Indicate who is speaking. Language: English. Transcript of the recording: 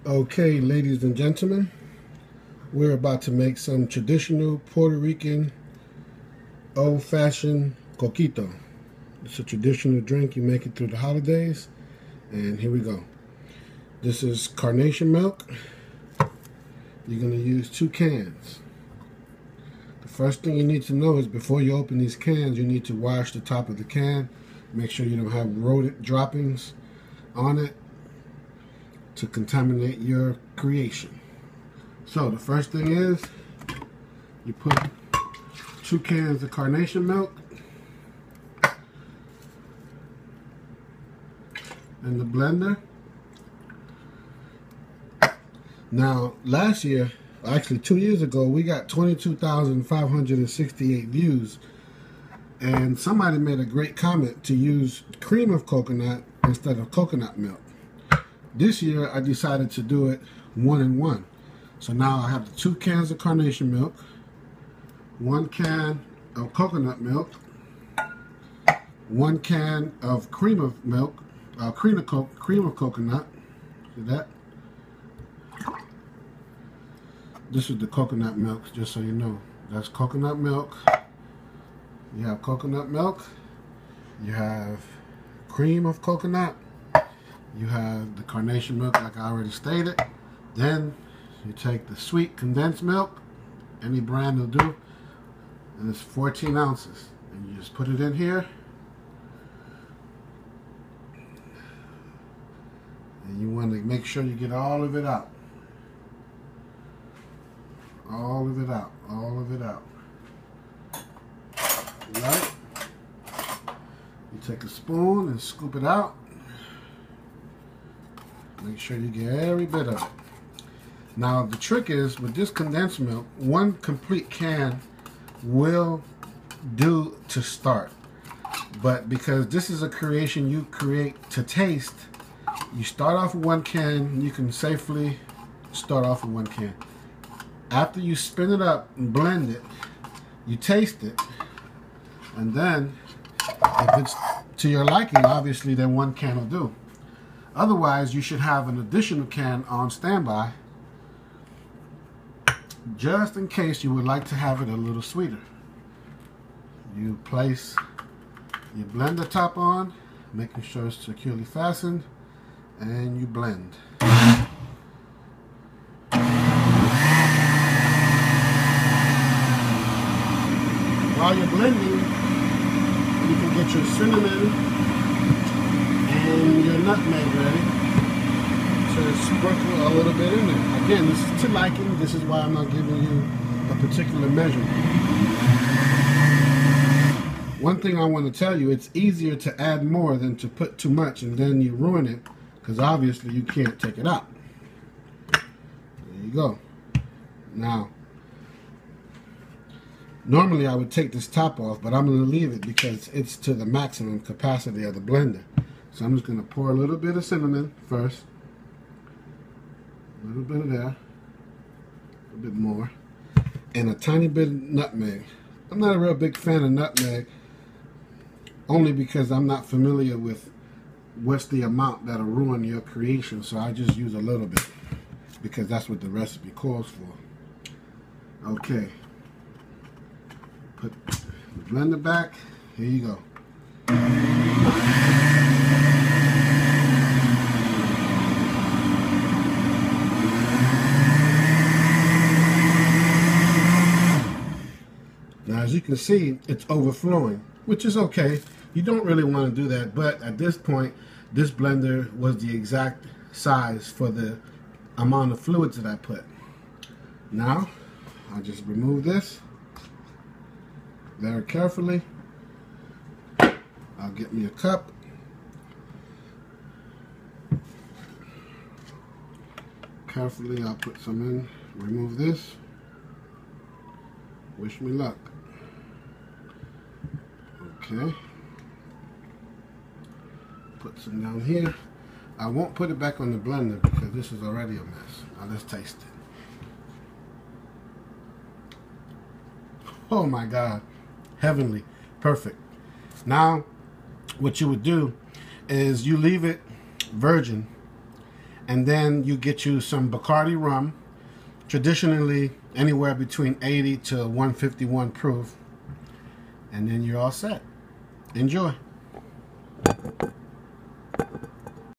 Speaker 1: Okay, ladies and gentlemen, we're about to make some traditional Puerto Rican old-fashioned coquito. It's a traditional drink. You make it through the holidays. And here we go. This is carnation milk. You're going to use 2 cans. The first thing you need to know is before you open these cans, you need to wash the top of the can. Make sure you don't have rodent droppings on it to contaminate your creation. So the first thing is you put 2 cans of carnation milk in the blender. Now last year, actually 2 years ago, we got 22,568 views, and somebody made a great comment to use cream of coconut instead of coconut milk. This year I decided to do it 1 in 1. So now I have the 2 cans of carnation milk, 1 can of coconut milk, 1 can of cream of milk, cream of coconut. See that? This is the coconut milk, just so you know. That's coconut milk. You have coconut milk. You have cream of coconut. You have the carnation milk, like I already stated. Then you take the sweet condensed milk, any brand will do, and it's 14 ounces. And you just put it in here. And you want to make sure you get all of it out. All of it out. All of it out. Right? You take a spoon and scoop it out. Make sure you get every bit of it. Now the trick is, with this condensed milk, 1 complete can will do to start. But because this is a creation you create to taste, you start off with 1 can. You can safely start off with 1 can. After you spin it up and blend it, you taste it. And then, if it's to your liking, obviously, then 1 can will do. Otherwise, you should have an additional can on standby, just in case you would like to have it a little sweeter. You place your blender top on, making sure it's securely fastened, and you blend. While you're blending, you can get your cinnamon and your nutmeg ready to sprinkle a little bit in there. Again, this is to liking. This is why I'm not giving you a particular measurement. One thing I want to tell you, it's easier to add more than to put too much and then you ruin it, because obviously you can't take it out. There you go. Now, normally I would take this top off, but I'm going to leave it because it's to the maximum capacity of the blender. So I'm just going to pour a little bit of cinnamon first. A little bit of there. A little bit more. And a tiny bit of nutmeg. I'm not a real big fan of nutmeg, only because I'm not familiar with what's the amount that'll ruin your creation. So I just use a little bit because that's what the recipe calls for. Okay. Put the blender back. Here you go. Now, as you can see, it's overflowing, which is okay. You don't really want to do that, but at this point, this blender was the exact size for the amount of fluids that I put. Now, I just remove this very carefully. I'll get me a cup. Carefully, I'll put some in. Remove this. Wish me luck. Okay. Put some down here. I won't put it back on the blender because this is already a mess. Now let's taste it. Oh my God. Heavenly. Perfect. Now, what you would do is you leave it virgin, And then you get you some Bacardi rum, traditionally anywhere between 80 to 151 proof. And then you're all set. Enjoy.